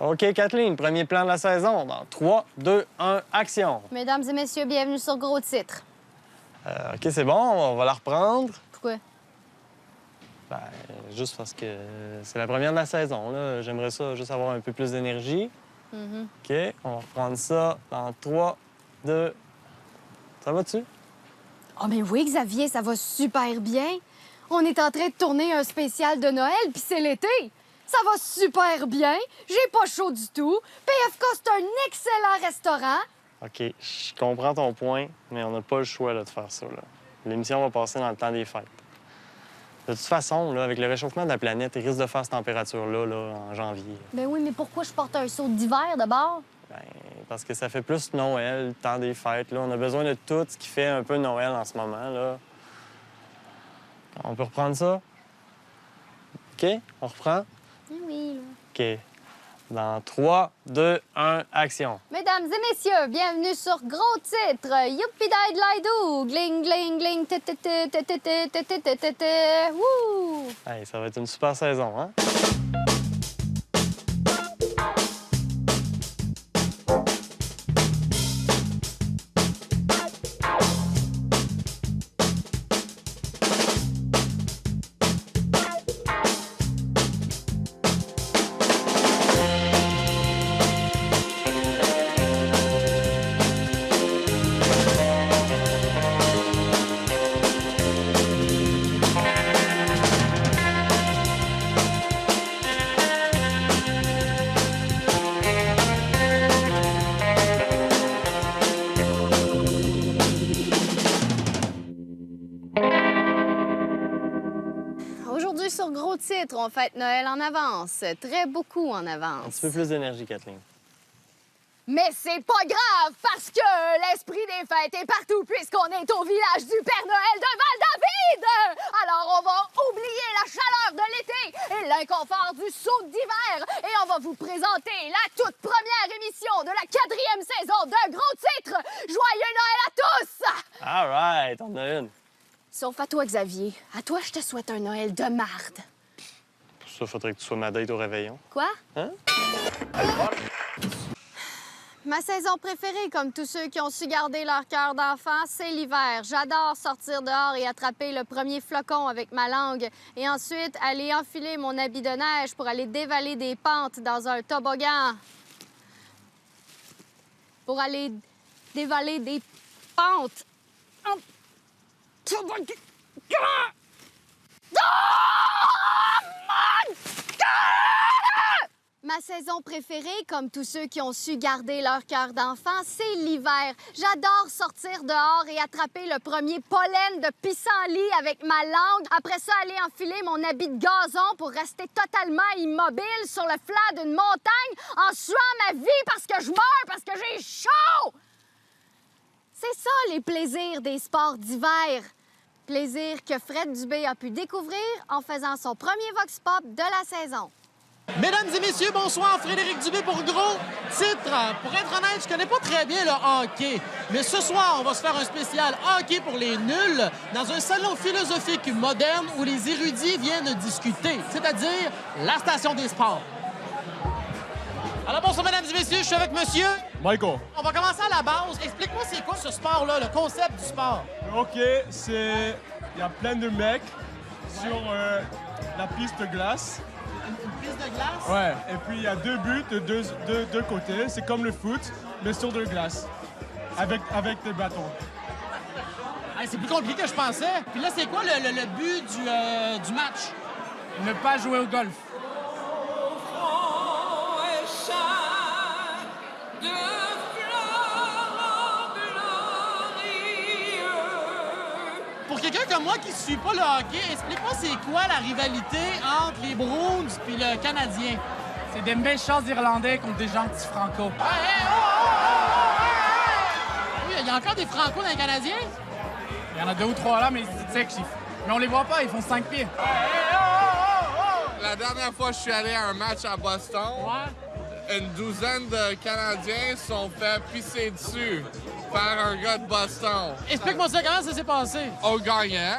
OK, Kathleen, premier plan de la saison. Dans 3, 2, 1, action. Mesdames et messieurs, bienvenue sur Gros Titre. OK, c'est bon, on va la reprendre. Pourquoi? Ben, juste parce que c'est la première de la saison, là. J'aimerais ça juste avoir un peu plus d'énergie. OK, on va reprendre ça dans 3, 2... Ça va-tu? Oh, mais oui, Xavier, ça va super bien. On est en train de tourner un spécial de Noël, puis c'est l'été. Ça va super bien. J'ai pas chaud du tout. PFK, c'est un excellent restaurant. OK, je comprends ton point, mais on n'a pas le choix là, de faire ça, là. L'émission va passer dans le temps des fêtes. De toute façon, là, avec le réchauffement de la planète, il risque de faire cette température-là là, en janvier. Ben oui, mais pourquoi je porte un saut d'hiver d'abord? Ben, parce que ça fait plus Noël, le temps des fêtes. Là. On a besoin de tout ce qui fait un peu Noël en ce moment. Là. On peut reprendre ça? OK, on reprend? Oui, là. OK. Dans 3, 2, 1, action. Mesdames et messieurs, bienvenue sur Gros Titre. Youpi dide laidou, gling gling gling, wouh! Hey, ça va être une super saison, hein? Aujourd'hui, sur Gros Titre, on fête Noël en avance. Très beaucoup en Un avance. petit peu plus d'énergie, Kathleen. Mais c'est pas grave, parce que l'esprit des fêtes est partout, puisqu'on est au village du Père Noël de Val-David! Alors, on va oublier la chaleur de l'été et l'inconfort du saut d'hiver, et on va vous présenter la toute première émission de la 4e saison de Gros Titre! Joyeux Noël à tous! All right, on en a une. Sauf à toi, Xavier. À toi, je te souhaite un Noël de marde. Pour ça, faudrait que tu sois ma date au réveillon. Quoi? Hein? Ma saison préférée, comme tous ceux qui ont su garder leur cœur d'enfant, c'est l'hiver. J'adore sortir dehors et attraper le premier flocon avec ma langue et ensuite aller enfiler mon habit de neige pour aller dévaler des pentes dans un toboggan. Pour aller dévaler des pentes. En toboggan. Ma saison préférée, comme tous ceux qui ont su garder leur cœur d'enfant, c'est l'hiver. J'adore sortir dehors et attraper le premier pollen de pissenlit avec ma langue. Après ça, aller enfiler mon habit de gazon pour rester totalement immobile sur le flanc d'une montagne en suant ma vie parce que je meurs, parce que j'ai chaud! C'est ça, les plaisirs des sports d'hiver. Plaisir que Fred Dubé a pu découvrir en faisant son premier Vox Pop de la saison. Mesdames et messieurs, bonsoir. Frédéric Dubé pour Gros Titre. Pour être honnête, je connais pas très bien le hockey. Mais ce soir, on va se faire un spécial hockey pour les nuls dans un salon philosophique moderne où les érudits viennent discuter, c'est-à-dire la station des sports. Alors bonsoir, mesdames et messieurs, je suis avec monsieur Michael. On va commencer à la base. Explique-moi c'est quoi ce sport-là, le concept du sport. OK, c'est... Il y a plein de mecs sur la piste de glace. Une piste de glace? Ouais. Et puis, il y a deux buts de deux côtés. C'est comme le foot, mais sur de glace. Avec des bâtons. Hey, c'est plus compliqué que je pensais. Puis là, c'est quoi le but du match? Ne pas jouer au golf. Pour quelqu'un comme moi qui ne suit pas le hockey, explique-moi c'est quoi la rivalité entre les Bruins et le Canadien? C'est des méchants Irlandais contre des gentils Franco. Oui, il y a encore des Franco dans les Canadiens? Il y en a 2 ou 3 là, mais c'est sexy. Mais on les voit pas, ils font 5 pieds. La dernière fois que je suis allé à un match à Boston, une douzaine de Canadiens se sont fait pisser dessus par un gars de Boston. Explique-moi ça, comment ça s'est passé? Au gagnant.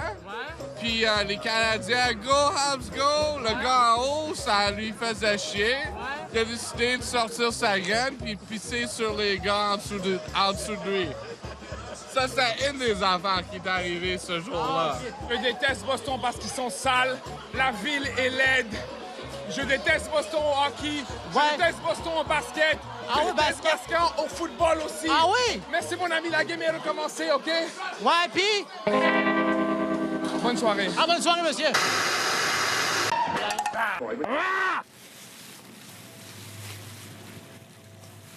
Puis les Canadiens, go, Habs, go! Le gars en haut, ça lui faisait chier. il a décidé de sortir sa graine puis pisser sur les gars en dessous de lui. Ça, c'est une des affaires qui est arrivée ce jour-là. Je déteste Boston parce qu'ils sont sales. La ville est laide. Je déteste Boston au hockey. Je déteste Boston au basket. Ah oui, je déteste basket au football aussi. Ah oui? Merci, mon ami. La game est recommencée, OK? Ouais, puis... Bonne soirée. Ah, bonne soirée, monsieur!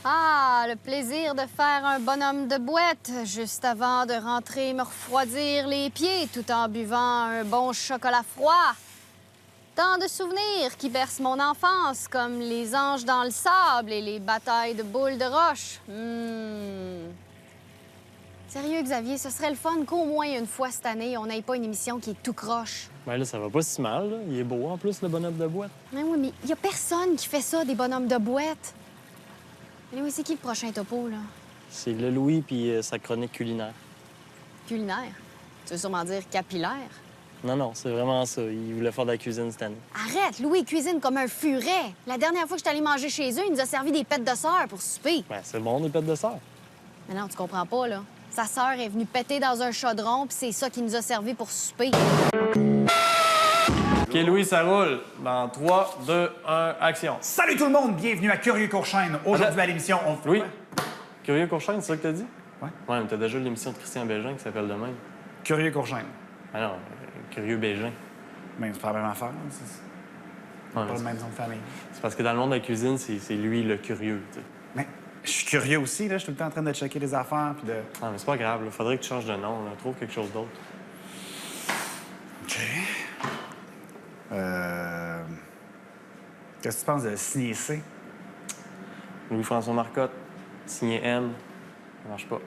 Ah, le plaisir de faire un bonhomme de boîte juste avant de rentrer me refroidir les pieds tout en buvant un bon chocolat froid. Tant de souvenirs qui bercent mon enfance, comme les anges dans le sable et les batailles de boules de roche. Sérieux, Xavier, ce serait le fun qu'au moins une fois cette année, on n'ait pas une émission qui est tout croche. Ben là, ça va pas si mal, là. Il est beau, en plus, le bonhomme de boîte. Mais oui, mais il y a personne qui fait ça, des bonhommes de boîte. Mais oui, c'est qui le prochain topo, là? C'est le Louis puis sa chronique culinaire. Culinaire? Tu veux sûrement dire capillaire? Non, non, c'est vraiment ça. Il voulait faire de la cuisine cette année. Arrête, Louis cuisine comme un furet. La dernière fois que je suis allée manger chez eux, il nous a servi des pêtes de sœur pour souper. Ben, c'est bon, des pêtes de sœur. Mais non, tu comprends pas, là. Sa sœur est venue péter dans un chaudron, puis c'est ça qui nous a servi pour souper. OK, Louis, ça roule. Dans 3, 2, 1, action. Salut tout le monde, bienvenue à Curieux Courchaine. Aujourd'hui à l'émission, on... Louis, Curieux Courchaine, c'est ça que t'as dit? Ouais. Ouais, mais t'as déjà l'émission de Christian Bégin qui s'appelle de même. Curieux Courchaine. Ah non, Curieux Bégin. Mais c'est pas la même affaire, hein, c'est Ouais, pas mais le même nom de famille. c'est parce que dans le monde de la cuisine, c'est lui le curieux, tu sais. Mais je suis curieux aussi, là. Je suis tout le temps en train de checker les affaires, puis de... Ah, mais c'est pas grave, là. Faudrait que tu changes de nom, là. Trouve quelque chose d'autre. OK. Qu'est-ce que tu penses de signer C? Louis-François Marcotte, signé M. Ça marche pas.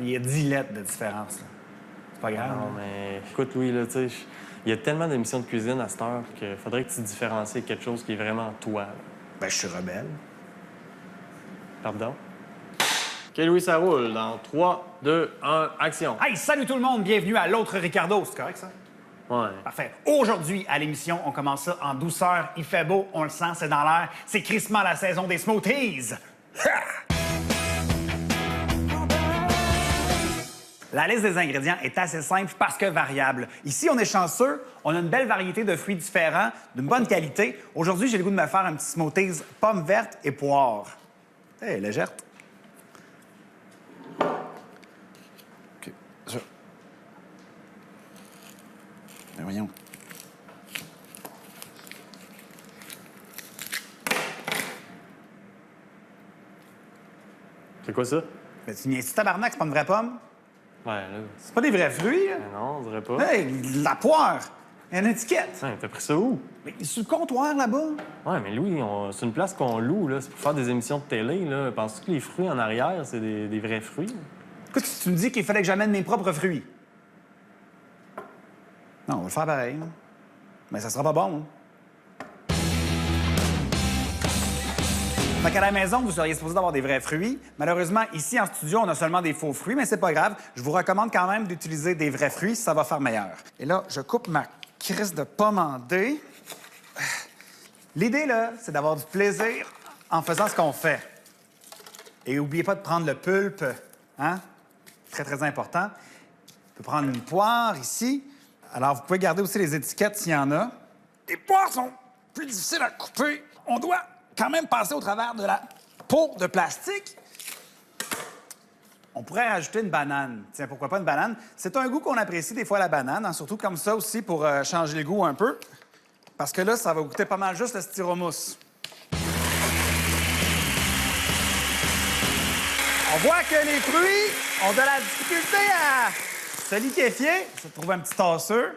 Il y a 10 lettres de différence, là. C'est pas grave. Non, mais écoute, Louis, là, tu sais, il y a tellement d'émissions de cuisine à cette heure qu'il faudrait que tu te différencies avec quelque chose qui est vraiment toi, là. Ben, je suis rebelle. Pardon? OK, Louis, ça roule. Dans 3, 2, 1, action. Hey, salut tout le monde, bienvenue à l'autre Ricardo. C'est correct, ça? Ouais. Parfait. Aujourd'hui, à l'émission, on commence ça en douceur. Il fait beau, on le sent, c'est dans l'air. C'est crissement la saison des smoothies. Ha! La liste des ingrédients est assez simple parce que variable. Ici, on est chanceux. On a une belle variété de fruits différents, d'une bonne qualité. Aujourd'hui, j'ai le goût de me faire un petit smoothies pommes vertes et poires. Hey, légère. OK. Ça. Ben voyons. C'est quoi ça? Ben, tu niaises-tu, tabarnak, c'est pas une vraie pomme? Ouais, là. C'est pas des vrais fruits, là. Ben non, on dirait pas. Hey, de la poire! Il y a une étiquette. Ouais, t'as pris ça où? Mais sur le comptoir, là-bas. Ouais, mais Louis, c'est une place qu'on loue, là. C'est pour faire des émissions de télé, là. Penses-tu que les fruits en arrière, c'est des vrais fruits? Qu'est-ce que tu me dis qu'il fallait que j'amène mes propres fruits? Non, on va le faire pareil. Hein. Mais ça sera pas bon. Hein. Fait qu'à la maison, vous seriez supposé d'avoir des vrais fruits. Malheureusement, ici, en studio, on a seulement des faux fruits, mais c'est pas grave. Je vous recommande quand même d'utiliser des vrais fruits, ça va faire meilleur. Et là, je coupe ma crise de pomme en dés. L'idée, là, c'est d'avoir du plaisir en faisant ce qu'on fait. Et n'oubliez pas de prendre le pulpe, hein? Très, très important. On peut prendre une poire ici. Alors, vous pouvez garder aussi les étiquettes s'il y en a. Les poires sont plus difficiles à couper. On doit quand même passer au travers de la peau de plastique. On pourrait rajouter une banane. Tiens, pourquoi pas une banane? C'est un goût qu'on apprécie des fois, la banane, hein, surtout comme ça aussi pour changer le goût un peu. Parce que là, ça va goûter pas mal juste le styromousse. On voit que les fruits ont de la difficulté à se liquéfier. Ça trouve un petit tasseur.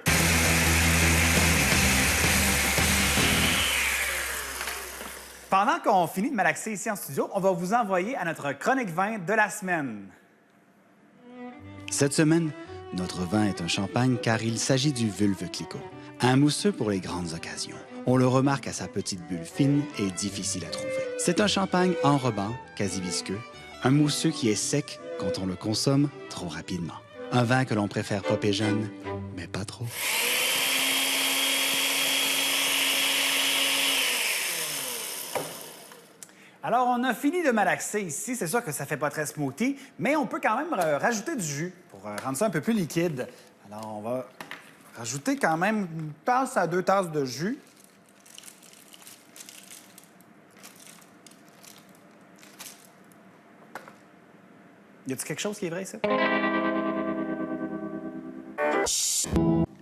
Pendant qu'on finit de malaxer ici en studio, on va vous envoyer à notre chronique vin de la semaine. Cette semaine, notre vin est un champagne car il s'agit du Vulve Clicquot, un mousseux pour les grandes occasions. On le remarque à sa petite bulle fine et difficile à trouver. C'est un champagne enrobant, quasi visqueux, un mousseux qui est sec quand on le consomme trop rapidement. Un vin que l'on préfère popper jeune, mais pas trop. Alors, on a fini de malaxer ici. C'est sûr que ça fait pas très smoothie, mais on peut quand même rajouter du jus pour rendre ça un peu plus liquide. Alors, on va rajouter quand même une tasse à 2 tasses de jus. Y a-t-il quelque chose qui est vrai, ça?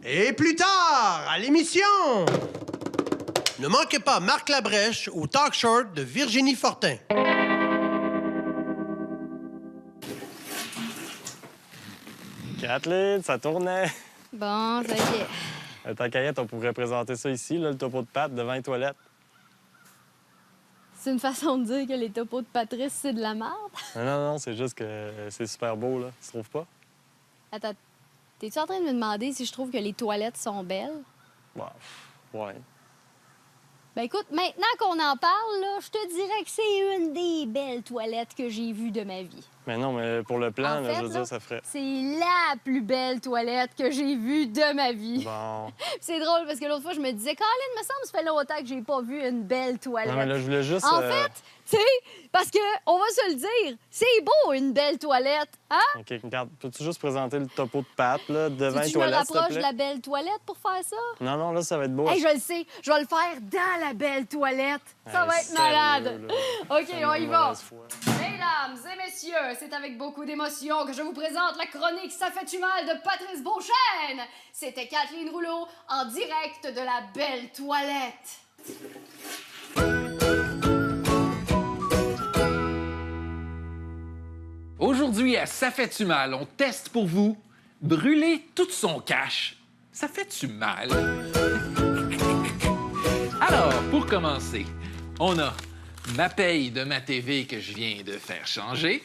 Et plus tard, à l'émission, ne manquez pas Marc Labrèche au Talk Short de Virginie Fortin. Kathleen, ça tournait. Bon, ça y est. Tant qu'à y être, on pourrait présenter ça ici, là, le topo de pâte devant les toilettes. C'est une façon de dire que les topos de Patrice, c'est de la merde? Non, c'est juste que c'est super beau, là. Tu trouves pas? Attends, t'es-tu en train de me demander si je trouve que les toilettes sont belles? Bah, ouais. Ben écoute, maintenant qu'on en parle, là, je te dirais que c'est une des belles toilettes que j'ai vues de ma vie. Mais non, mais pour le plan, En là, fait, je veux là, dire, ça ferait... C'est la plus belle toilette que j'ai vue de ma vie. Bon. C'est drôle parce que l'autre fois, je me disais, Caroline, me semble, ça fait longtemps que j'ai pas vu une belle toilette. Non, mais là, je voulais juste... En fait, tu sais, parce que, on va se le dire, c'est beau une belle toilette, hein? OK, regarde, peux-tu juste présenter le topo de pâte, là, devant les Si tu me toilettes, s'il te rapproches de plaît? la belle toilette pour faire ça? Non, là, ça va être beau. Hey, je le sais, je vais le faire dans la belle toilette. Ça va être sérieux, malade. là. OK, C'est on y une va. mauvaise foi. Mesdames et messieurs, c'est avec beaucoup d'émotion que je vous présente la chronique Ça fait-tu mal de Patrice Beauchesne. C'était Kathleen Rouleau en direct de la belle toilette. Aujourd'hui, à Ça fait-tu mal, on teste pour vous brûler tout son cash. Ça fait-tu mal? Alors, pour commencer, on a ma paye de ma TV que je viens de faire changer.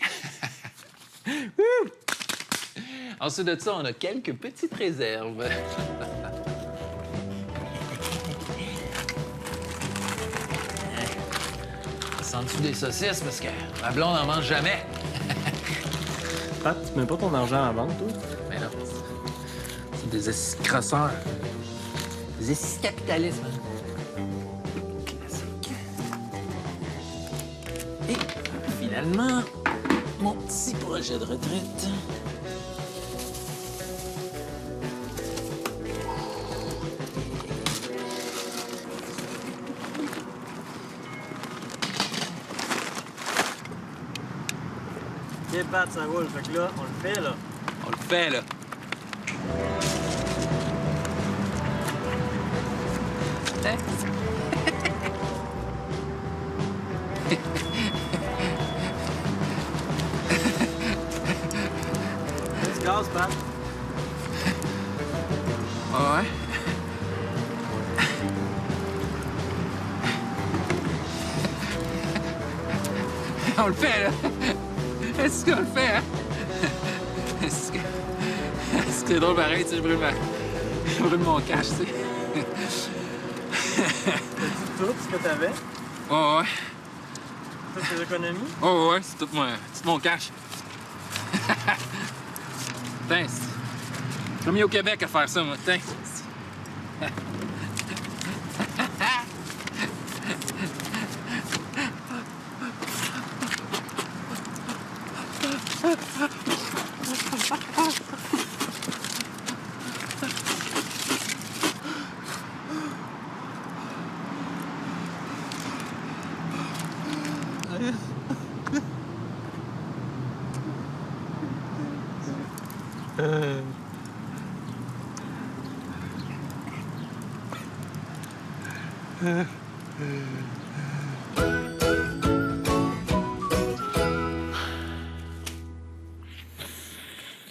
Ensuite de ça, on a quelques petites réserves. Sans dessous des saucisses parce que ma blonde n'en mange jamais. Pat, tu mets pas ton argent à la banque, toi? Mais non, c'est des essis crosseurs. Des essis capitalisme. Classique. Et finalement, mon petit projet de retraite. OK, Pat, ça roule. Fait que là, on le fait, là. On le fait, là. Tu gazes, Pat. Ouais. On le fait, là. Est-ce qu'on le fait, hein? Est-ce que c'est drôle pareil, tu sais, je brûle mon cash, tu sais. T'as-tu tout ce que t'avais? Ouais. Toutes tes économies? Ouais, c'est tout mon cash. Putain, c'est comme au Québec à faire ça, moi. Putain.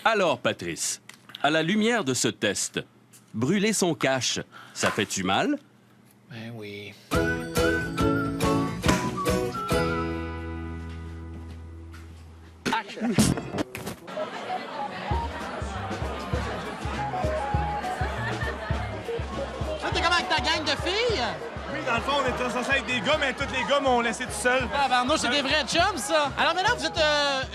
Alors, Patrice, à la lumière de ce test, brûler son cash, ça fait-tu mal? Ben oui. Action! Ça, t'es comme avec ta gang de filles? Oui, dans le fond, on était censé être des gars, mais tous les gars m'ont laissé tout seul. Ah, ben, nous, c'est des vrais chums, ça. Alors maintenant, vous êtes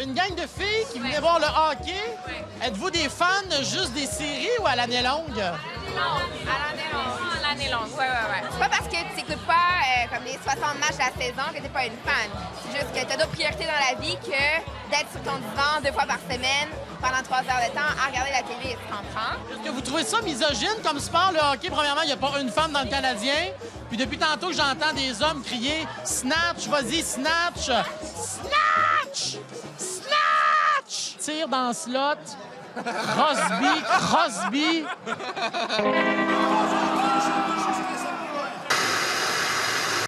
une gang de filles qui venaient voir le hockey. Êtes-vous des fans juste des séries ou à l'année longue? Non, à l'année longue. À l'année longue, ouais. C'est pas parce que tu n'écoutes pas comme les 60 matchs de la saison que t'es pas une fan. C'est juste que t'as d'autres priorités dans la vie que d'être sur ton divan 2 fois par semaine pendant 3 heures de temps à regarder la télé, tu comprends? Est-ce que vous trouvez ça misogyne comme sport, le hockey? Premièrement, il n'y a pas une femme dans le Canadien. Puis depuis tantôt que j'entends des hommes crier « Snatch, vas-y, snatch! Snatch! Snatch! » Tire dans le slot. Crosby.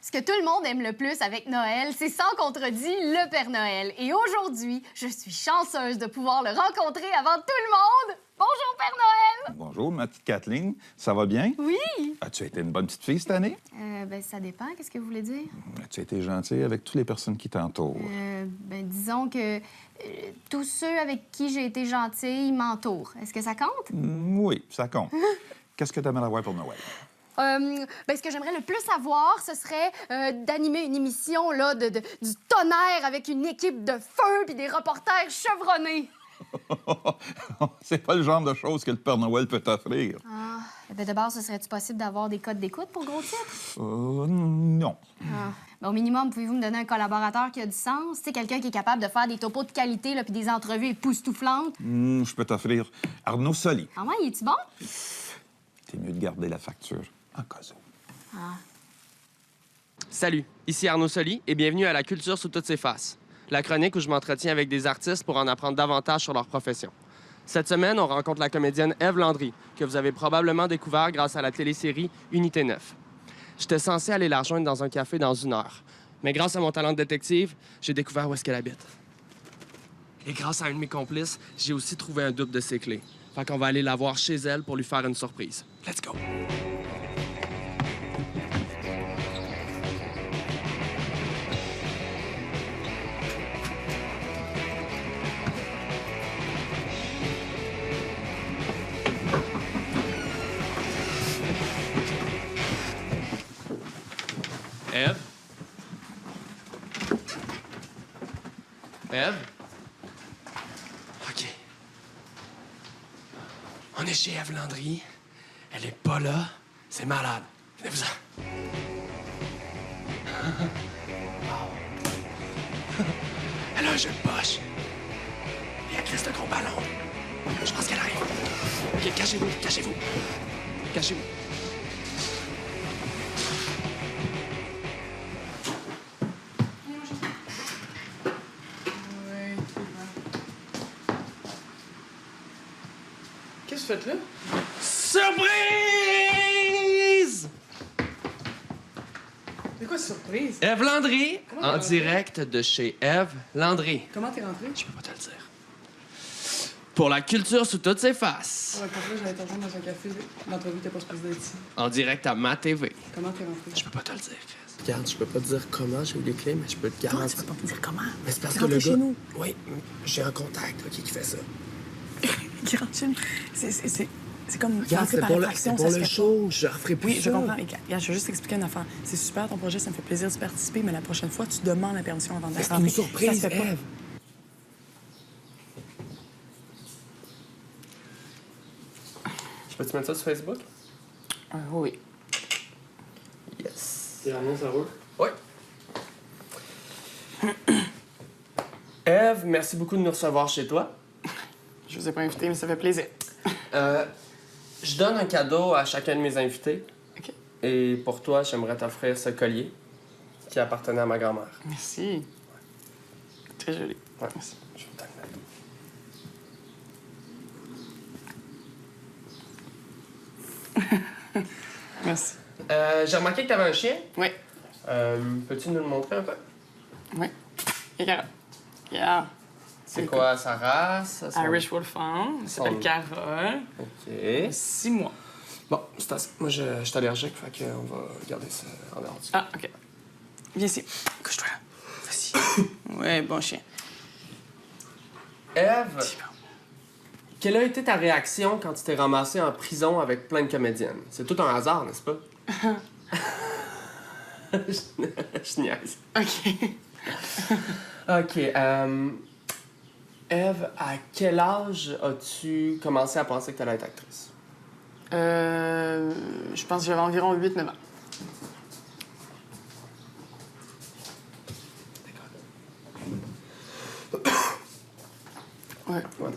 Ce que tout le monde aime le plus avec Noël, c'est sans contredit le Père Noël. Et aujourd'hui, je suis chanceuse de pouvoir le rencontrer avant tout le monde. Bonjour, Père Noël! Bonjour, ma petite Kathleen. Ça va bien? Oui. As-tu été une bonne petite fille cette année? Ça dépend. Qu'est-ce que vous voulez dire? As-tu été gentille avec toutes les personnes qui t'entourent? Disons que tous ceux avec qui j'ai été gentille m'entourent. Est-ce que ça compte? Oui, ça compte. Qu'est-ce que tu aimerais avoir pour Noël? Ce que j'aimerais le plus avoir, ce serait d'animer une émission là, du tonnerre avec une équipe de feu puis des reporters chevronnés. C'est pas le genre de choses que le Père Noël peut t'offrir. Ah, de base, ce serait-tu possible d'avoir des codes d'écoute pour gros titres? Non. Au minimum, pouvez-vous me donner un collaborateur qui a du sens? Tu sais, quelqu'un qui est capable de faire des topos de qualité puis des entrevues époustouflantes? Je peux t'offrir Arnaud Soli. Ah ouais, es-tu bon? C'est mieux de garder la facture en cas où. Salut, ici Arnaud Soli et bienvenue à La Culture sous toutes ses faces, la chronique où je m'entretiens avec des artistes pour en apprendre davantage sur leur profession. Cette semaine, on rencontre la comédienne Ève Landry, que vous avez probablement découvert grâce à la télésérie Unité 9. J'étais censé aller la rejoindre dans un café dans 1 heure, mais grâce à mon talent de détective, j'ai découvert où est-ce qu'elle habite. Et grâce à un de mes complices, j'ai aussi trouvé un double de ses clés. Fait qu'on va aller la voir chez elle pour lui faire une surprise. Let's go! Ève? Ève? OK. On est chez Ève Landry. Elle est pas là. C'est malade. Venez-vous-en. Elle a un jeu de poche. Et elle crisse le gros ballon. Je pense qu'elle arrive. OK, cachez-vous, cachez-vous. Cachez-vous. Qu'est-ce que vous faites là? Surprise! C'est quoi surprise? Ève Landry, en direct de chez Ève Landry. Comment t'es rentré? Je peux pas te le dire. Pour la culture sous toutes ses faces. Ouais, pour ça, j'allais te rejoindre dans un café. L'entrevue t'es pas supposée d'être ici. En direct à ma TV. Comment t'es rentré? Je peux pas te le dire, Chris. Regarde, je peux pas te dire comment j'ai eu les clés, mais je peux te garantir. Comment tu peux pas me dire comment? Mais c'est parce T'es que le rentré gars... chez nous. Oui, j'ai un contact qui fait ça. Qui rentre chez nous. C'est comme Regarde, rentrer par effraction, pour ça le se fait show, je referai plus Oui, ça. je comprends. Regarde, je vais juste t'expliquer une affaire. C'est super ton projet, ça me fait plaisir d'y participer, mais la prochaine fois, tu demandes la permission avant de C'est une surprise, ça se fait pas. Ève. Je peux te mettre ça sur Facebook? Oui. Yes. C'est vraiment ça roule? Oui. Ève, merci beaucoup de nous recevoir chez toi. Je vous ai pas invité, mais ça fait plaisir. Je donne un cadeau à chacun de mes invités. OK. Et pour toi, j'aimerais t'offrir ce collier qui appartenait à ma grand-mère. Merci. Très joli. Ouais. Merci. Je vais te le mettre. Merci. J'ai remarqué que tu avais un chien. Oui. Peux-tu nous le montrer un peu? Oui. Regarde. Regarde. C'est quoi sa race? Irish Wolfhound. Il s'appelle Carole. OK. 6 mois. Bon, c'est assez. Moi, je suis allergique, fait qu'on va garder ça en dehors du... Ah, OK. Viens ici. Couche-toi. Vas-y. Ouais, bon chien. Ève, quelle a été ta réaction quand tu t'es ramassée en prison avec plein de comédiennes? C'est tout un hasard, n'est-ce pas? Je niaise. OK. OK. Ève, à quel âge as-tu commencé à penser que tu allais être actrice? Je pense que j'avais environ 8-9 ans. Ouais, voilà.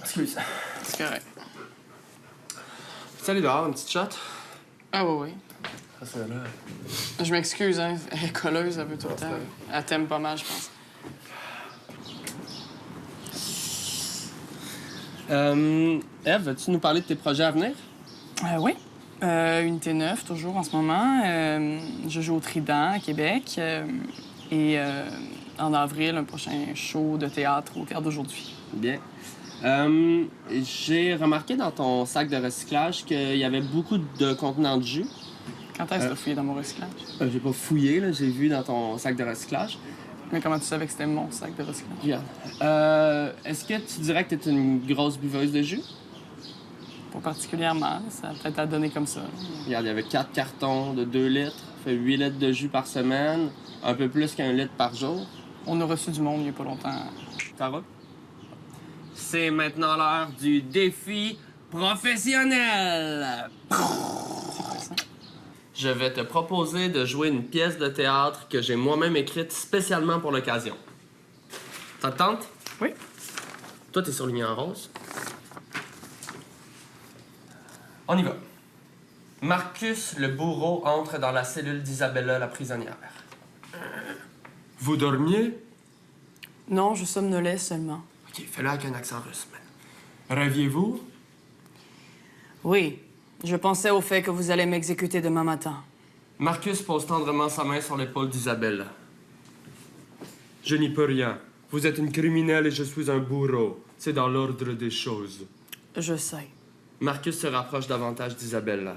Excuse. C'est correct. Tu aller dehors, une petite shot? Ah oui. Ça, c'est là. Je m'excuse, hein. Elle est colleuse un peu tout le temps. Elle t'aime pas mal, je pense. Eve, veux-tu nous parler de tes projets à venir? Oui. Unité 9, toujours en ce moment. Je joue au Trident à Québec. Et en avril, un prochain show de théâtre au Théâtre d'aujourd'hui. Bien. J'ai remarqué dans ton sac de recyclage qu'il y avait beaucoup de contenants de jus. Quand est-ce que tu as fouillé dans mon recyclage? J'ai pas fouillé, là. J'ai vu dans ton sac de recyclage. Mais comment tu savais que c'était mon sac de recyclage? Regarde. Est-ce que tu dirais que tu es une grosse buveuse de jus? Pas particulièrement. Ça a peut-être à donner comme ça. Regarde, il y avait 4 cartons de 2 litres. Ça fait 8 litres de jus par semaine. Un peu plus qu'1 litre par jour. On a reçu du monde il y a pas longtemps. Ça va? C'est maintenant l'heure du défi professionnel. Je vais te proposer de jouer une pièce de théâtre que j'ai moi-même écrite spécialement pour l'occasion. Ça te tente? Oui. Toi, t'es surligné en rose. On y va. Marcus, le bourreau, entre dans la cellule d'Isabella, la prisonnière. Vous dormiez? Non, je somnolais seulement. OK, fais-le avec un accent russe. Rêviez-vous? Oui. Je pensais au fait que vous allez m'exécuter demain matin. Marcus pose tendrement sa main sur l'épaule d'Isabella. Je n'y peux rien. Vous êtes une criminelle et je suis un bourreau. C'est dans l'ordre des choses. Je sais. Marcus se rapproche davantage d'Isabella.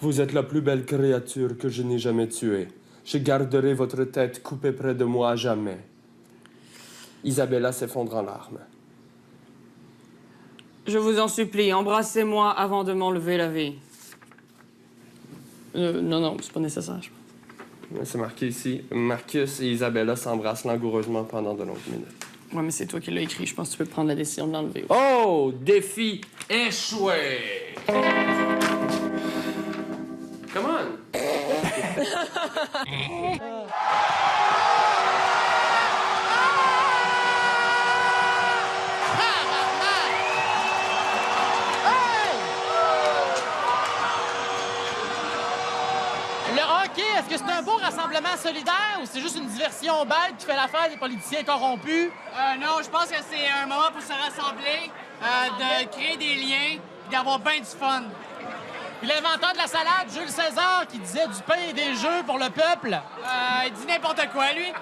Vous êtes la plus belle créature que je n'ai jamais tuée. Je garderai votre tête coupée près de moi à jamais. Isabella s'effondre en larmes. Je vous en supplie, embrassez-moi avant de m'enlever la vie. Non, c'est pas nécessaire, je pense. C'est marqué ici. Marcus et Isabella s'embrassent langoureusement pendant de longues minutes. Ouais, mais c'est toi qui l'as écrit. Je pense que tu peux prendre la décision de l'enlever. Oh! Défi échoué! Come on! Le hockey, est-ce que c'est un beau rassemblement solidaire ou c'est juste une diversion bête qui fait l'affaire des politiciens corrompus? Non, je pense que c'est un moment pour se rassembler, de créer des liens et d'avoir bien du fun. Puis l'inventeur de la salade, Jules César, qui disait du pain et des jeux pour le peuple. Il dit n'importe quoi, lui.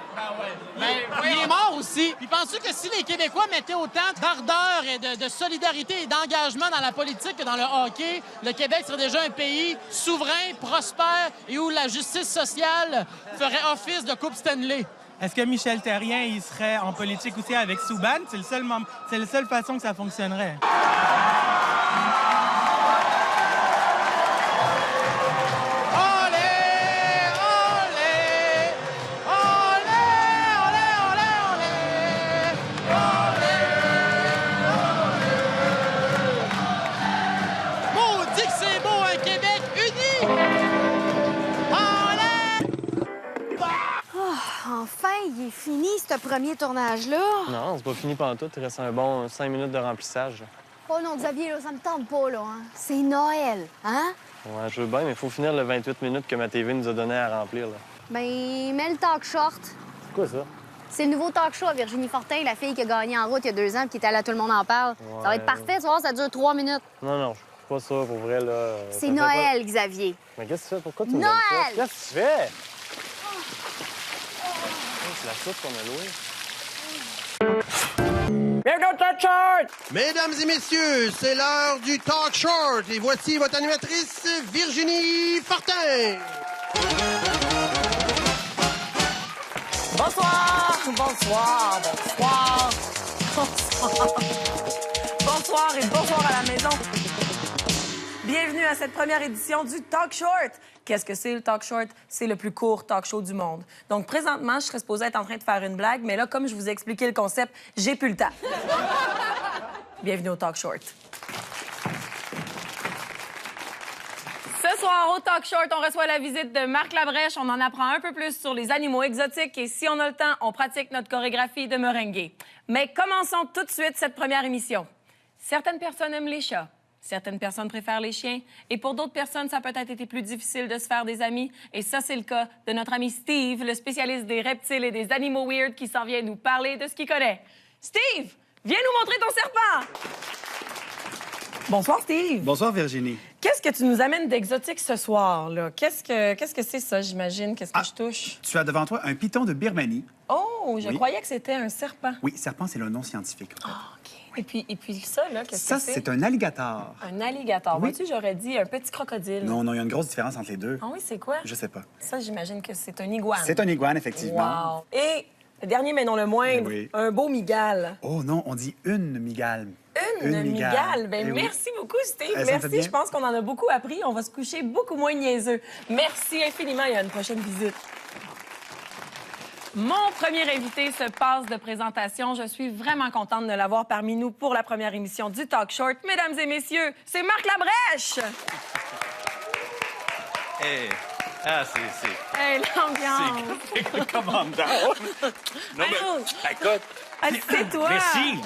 Il est mort aussi. Puis penses-tu que si les Québécois mettaient autant d'ardeur et de solidarité et d'engagement dans la politique que dans le hockey, le Québec serait déjà un pays souverain, prospère et où la justice sociale ferait office de Coupe Stanley? Est-ce que Michel Therrien, il serait en politique aussi avec Souban? C'est la seule façon que ça fonctionnerait. Enfin, il est fini, ce premier tournage-là. Non, c'est pas fini pendant tout. Il reste un bon 5 minutes de remplissage. Oh non, Xavier, là, ça me tente pas, là. Hein? C'est Noël, hein? Ouais, je veux bien, mais il faut finir le 28 minutes que ma TV nous a donné à remplir, là. Ben, mets le talk short. C'est quoi ça? C'est le nouveau talk show à Virginie Fortin, la fille qui a gagné en route il y a 2 ans et qui était là, tout le monde en parle. Ouais. Ça va être parfait, tu vois, ça dure 3 minutes. Non, je suis pas sûr, pour vrai, là. C'est Noël, Xavier. Mais qu'est-ce que tu fais? Pourquoi tu me Noël! donnes ça? Qu'est-ce que tu fais? C'est la soupe qu'on a louée. Bienvenue au Talk Short! Mesdames et messieurs, c'est l'heure du Talk Short et voici votre animatrice, Virginie Fortin. Bonsoir! Bonsoir! Bonsoir! Bonsoir! Bonsoir et bonsoir à la maison. Bienvenue à cette première édition du Talk Short. Qu'est-ce que c'est le Talk Short? C'est le plus court talk show du monde. Donc, présentement, je serais supposée être en train de faire une blague, mais là, comme je vous ai expliqué le concept, j'ai plus le temps. Bienvenue au Talk Short. Ce soir, au Talk Short, on reçoit la visite de Marc Labrèche. On en apprend un peu plus sur les animaux exotiques et si on a le temps, on pratique notre chorégraphie de merengue. Mais commençons tout de suite cette première émission. Certaines personnes aiment les chats. Certaines personnes préfèrent les chiens. Et pour d'autres personnes, ça a peut-être été plus difficile de se faire des amis. Et ça, c'est le cas de notre ami Steve, le spécialiste des reptiles et des animaux weird qui s'en vient nous parler de ce qu'il connaît. Steve, viens nous montrer ton serpent! Bonsoir, Steve. Bonsoir, Virginie. Qu'est-ce que tu nous amènes d'exotique ce soir, là? Qu'est-ce que c'est ça, j'imagine? Qu'est-ce que je touche? Tu as devant toi un python de Birmanie. Oh, je Oui. croyais que c'était un serpent. Oui, serpent, c'est le nom scientifique. Ah, OK. Et puis ça, là, qu'est-ce Ça, que c'est? c'est un alligator. Un alligator. Oui. Vois-tu, j'aurais dit un petit crocodile. Non, il y a une grosse différence entre les deux. Ah oui, c'est quoi? Je sais pas. Ça, j'imagine que c'est un iguane. C'est un iguane, effectivement. Wow. Et, le dernier, mais non le moindre, Oui. un beau migale. Oh non, on dit une migale. Une migale. Ben, Eh oui. merci beaucoup, Steve. Ça me fait Merci. bien. Je pense qu'on en a beaucoup appris. On va se coucher beaucoup moins niaiseux. Merci infiniment. Il y a une prochaine visite. Mon premier invité se passe de présentation. Je suis vraiment contente de l'avoir parmi nous pour la première émission du Talk Short. Mesdames et messieurs, c'est Marc Labrèche. Hey. Ah, c'est... Hey, l'ambiance. C'est le commandant. Non, mais... Écoute... C'est toi. Merci.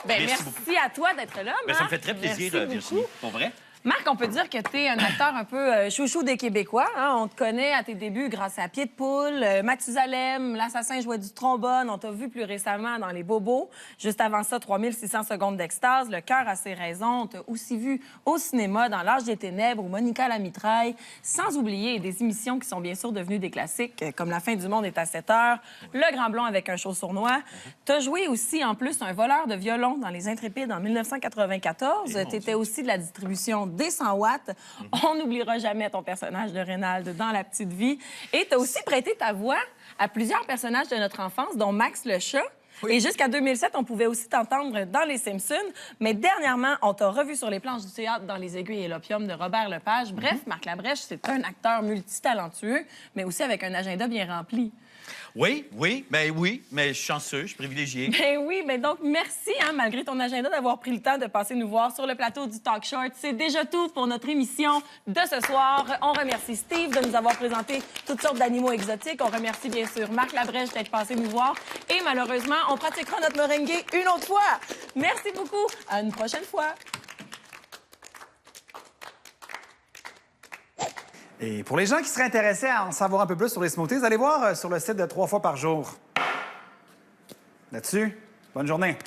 Ben, Merci merci à toi d'être là, Marc. Ben, ça me fait très plaisir, Merci Virginie. beaucoup. Pour vrai? Marc, on peut dire que tu es un acteur un peu chouchou des Québécois. Hein? On te connaît à tes débuts grâce à Pied de poule, Mathusalem, l'assassin jouait du trombone. On t'a vu plus récemment dans Les Bobos. Juste avant ça, 3600 secondes d'extase, Le cœur a ses raisons. On t'a aussi vu au cinéma dans L'âge des ténèbres ou Monica la mitraille. Sans oublier des émissions qui sont bien sûr devenues des classiques, comme La fin du monde est à 7 heures, Le grand blond avec un chaud sournois. T'as joué aussi, en plus, un voleur de violon dans Les Intrépides en 1994. T'étais aussi de la distribution des 100 watts. On n'oubliera jamais ton personnage de Reynald dans La petite vie. Et tu as aussi prêté ta voix à plusieurs personnages de notre enfance, dont Max le chat. Et jusqu'à 2007, on pouvait aussi t'entendre dans Les Simpsons. Mais dernièrement, on t'a revu sur les planches du théâtre dans Les Aiguilles et l'Opium de Robert Lepage. Bref, Marc Labrèche, c'est un acteur multitalentueux, mais aussi avec un agenda bien rempli. Oui, mais je suis chanceux, je suis privilégié. Ben oui, mais donc merci, hein, malgré ton agenda, d'avoir pris le temps de passer nous voir sur le plateau du Talk Short. C'est déjà tout pour notre émission de ce soir. On remercie Steve de nous avoir présenté toutes sortes d'animaux exotiques. On remercie bien sûr Marc Labrèche d'être passé nous voir. Et malheureusement, on pratiquera notre merengue une autre fois. Merci beaucoup. À une prochaine fois. Et pour les gens qui seraient intéressés à en savoir un peu plus sur les smoothies, allez voir sur le site de 3 fois par jour. Là-dessus, bonne journée.